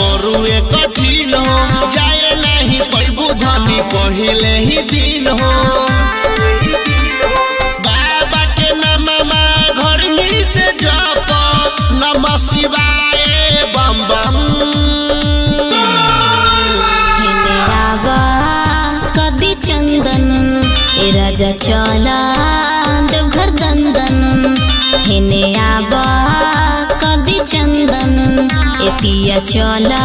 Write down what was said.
बरुए कठिन हो जाए नहीं पैबू धनी पहले ही दिन हो। बाबा के नामा घर में से जप नमः शिवाय बम बम। कदी चंदन ए राजा चला देवघर दंदन हेने आबा कदी चंदन ए पिया चला